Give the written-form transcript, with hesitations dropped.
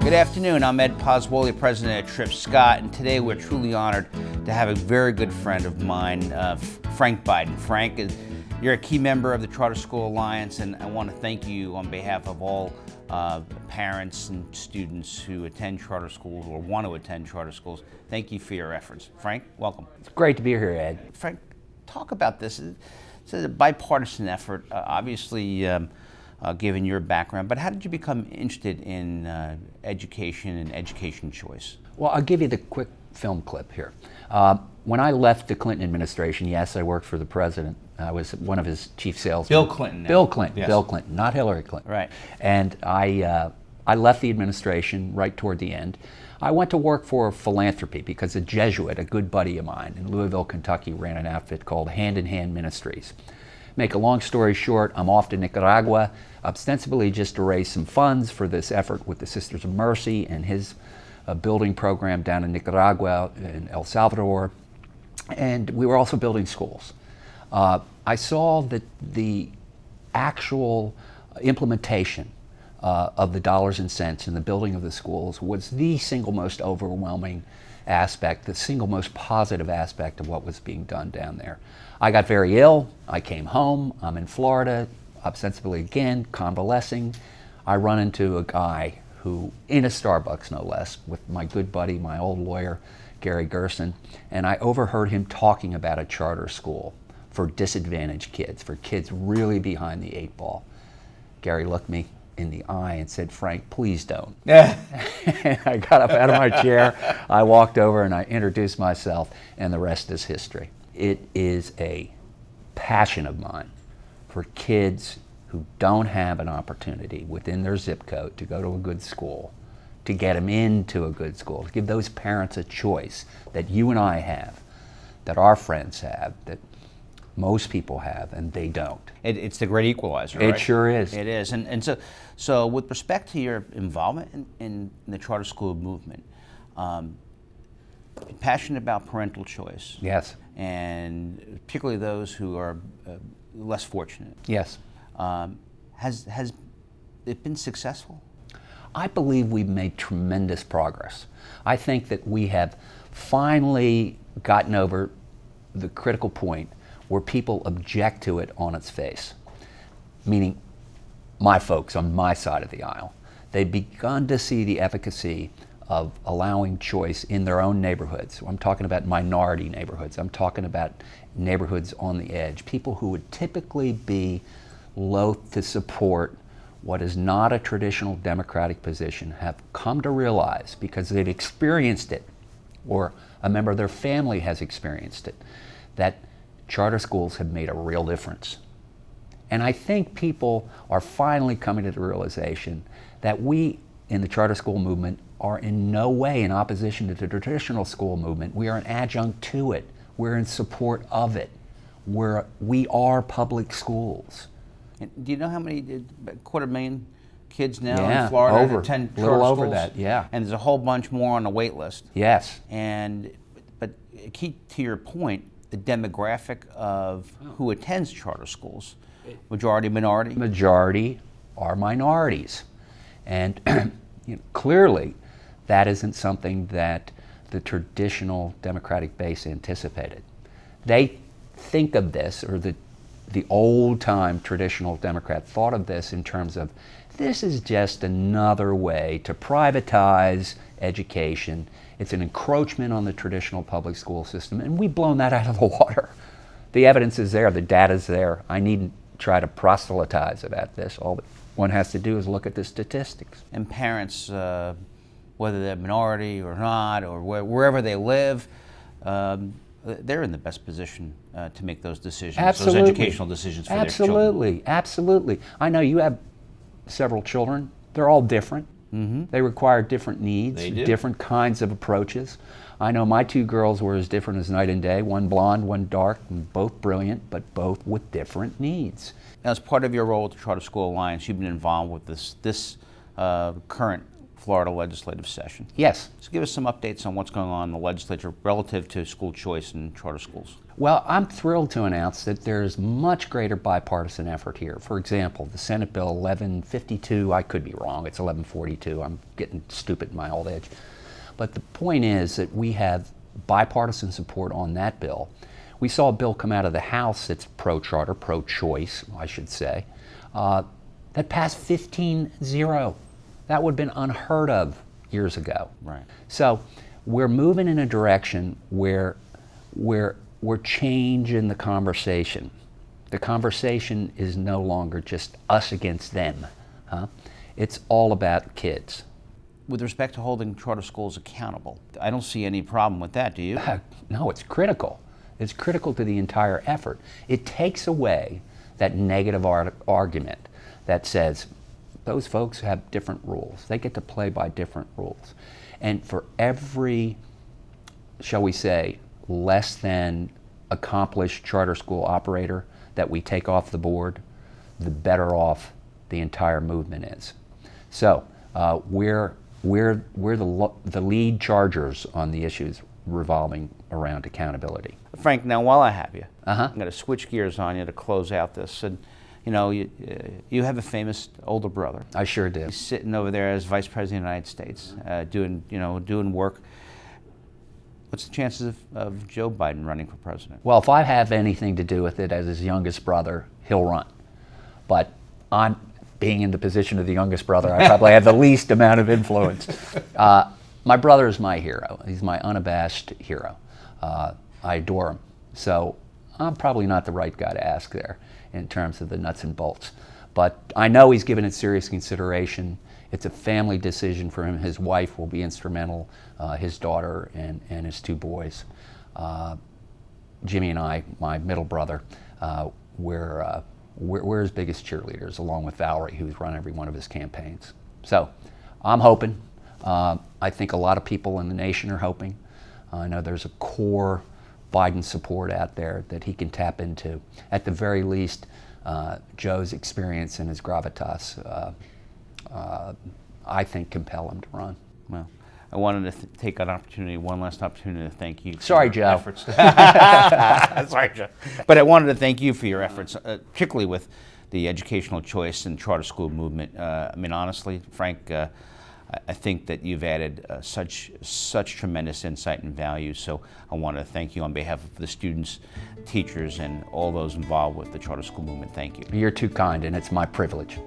Good afternoon, I'm Ed Pozzuoli, president of Tripp Scott, and today we're truly honored to have a very good friend of mine, Frank Biden. Frank, you're a key member of the Charter School Alliance, and I want to thank you on behalf of all parents and students who attend charter schools or want to attend charter schools. Thank you for your efforts. Frank, welcome. It's great to be here, Ed. Frank, talk about this. It's a bipartisan effort, obviously, given your background, but how did you become interested in education and education choice? Well, I'll give you the quick film clip here. When I left the Clinton administration, yes, I worked for the president. I was one of his chief salesmen. Bill Clinton. Bill Clinton, yes. Bill Clinton, not Hillary Clinton. Right. And I left the administration right toward the end. I went to work for philanthropy because a Jesuit, a good buddy of mine in Louisville, Kentucky, ran an outfit called Hand in Hand Ministries. Make a long story short, I'm off to Nicaragua, ostensibly just to raise some funds for this effort with the Sisters of Mercy and his building program down in Nicaragua and El Salvador. And we were also building schools. I saw that the actual implementation of the dollars and cents in the building of the schools was the single most overwhelming aspect, the single most positive aspect of what was being done down there. I got very ill. I came home. I'm in Florida, ostensibly again, convalescing. I run into a guy who, in a Starbucks no less, with my good buddy, my old lawyer, Gary Gerson, and I overheard him talking about a charter school for disadvantaged kids, for kids really behind the eight ball. Gary looked me in the eye and said, "Frank, please don't." And I got up out of my chair, I walked over and I introduced myself, and the rest is history. It is a passion of mine for kids who don't have an opportunity within their zip code to go to a good school, to get them into a good school, to give those parents a choice that you and I have, that our friends have, that most people have, and they don't. It's the great equalizer, right? It sure is. It is. And so with respect to your involvement in the charter school movement, passionate about parental choice. Yes. And particularly those who are less fortunate. Yes. Has it been successful? I believe we've made tremendous progress. I think that we have finally gotten over the critical point where people object to it on its face, meaning my folks on my side of the aisle. They've begun to see the efficacy of allowing choice in their own neighborhoods. I'm talking about minority neighborhoods. I'm talking about neighborhoods on the edge. People who would typically be loath to support what is not a traditional Democratic position have come to realize, because they've experienced it, or a member of their family has experienced it, that charter schools have made a real difference. And I think people are finally coming to the realization that we in the charter school movement are in no way in opposition to the traditional school movement. We are an adjunct to it. We're in support of it. We are public schools. And do you know how many, 250,000 kids now in Yeah, Florida attend charter schools? a little over that, yeah. And there's a whole bunch more on the wait list. Yes. But key to your point, the demographic of who attends charter schools, majority, minority? Majority are minorities. And clearly that isn't something that the traditional Democratic base anticipated. They think of this, or the old-time traditional Democrat thought of this in terms of, this is just another way to privatize education. It's an encroachment on the traditional public school system, and we've blown that out of the water. The evidence is there, the data's there. I needn't try to proselytize about this. All that one has to do is look at the statistics. And parents, whether they're minority or not, or wherever they live, they're in the best position to make those decisions, Absolutely. those educational decisions for their children. Absolutely, absolutely. I know you have several children. They're all different. Mm-hmm. They require different needs, They do. different kinds of approaches. I know my two girls were as different as night and day, one blonde, one dark, and both brilliant, but both with different needs. Now, as part of your role with the Charter School Alliance, you've been involved with this current Florida legislative session. Yes. So give us some updates on what's going on in the legislature relative to school choice and charter schools. Well, I'm thrilled to announce that there's much greater bipartisan effort here. For example, the Senate Bill 1152, I could be wrong, it's 1142, I'm getting stupid in my old age. But the point is that we have bipartisan support on that bill. We saw a bill come out of the House that's pro-charter, pro-choice, I should say, that passed 15-0. That would have been unheard of years ago. Right. So we're moving in a direction where we're changing the conversation. The conversation is no longer just us against them. It's all about kids. With respect to holding charter schools accountable, I don't see any problem with that, do you? No, it's critical. It's critical to the entire effort. It takes away that negative argument that says those folks have different rules. They get to play by different rules. And for every, shall we say, less than accomplished charter school operator that we take off the board, the better off the entire movement is. So we're the lead chargers on the issues revolving around accountability. Frank, now while I have you, Uh-huh. I'm going to switch gears on you to close out this. And you know, you have a famous older brother. I sure do. He's sitting over there as Vice President of the United States, doing work. What's the chances of Joe Biden running for president? Well, if I have anything to do with it as his youngest brother, he'll run. But I'm being in the position of the youngest brother, I probably have the least amount of influence. My brother is my hero. He's my unabashed hero. I adore him. So I'm probably not the right guy to ask there in terms of the nuts and bolts. But I know he's given it serious consideration. It's a family decision for him. His wife will be instrumental, his daughter and his two boys. Jimmy and I, my middle brother, we're his biggest cheerleaders, along with Valerie, who's run every one of his campaigns. So I'm hoping. I think a lot of people in the nation are hoping. I know there's a core Biden support out there that he can tap into. At the very least, Joe's experience and his gravitas, I think, compel him to run. Well, I wanted to take one last opportunity to thank you. Sorry, for Joe. your efforts. Sorry, Joe. But I wanted to thank you for your efforts, particularly with the educational choice and charter school movement. I mean, honestly, Frank, I think that you've added such tremendous insight and value. So I want to thank you on behalf of the students, teachers, and all those involved with the charter school movement. Thank you. You're too kind, and it's my privilege.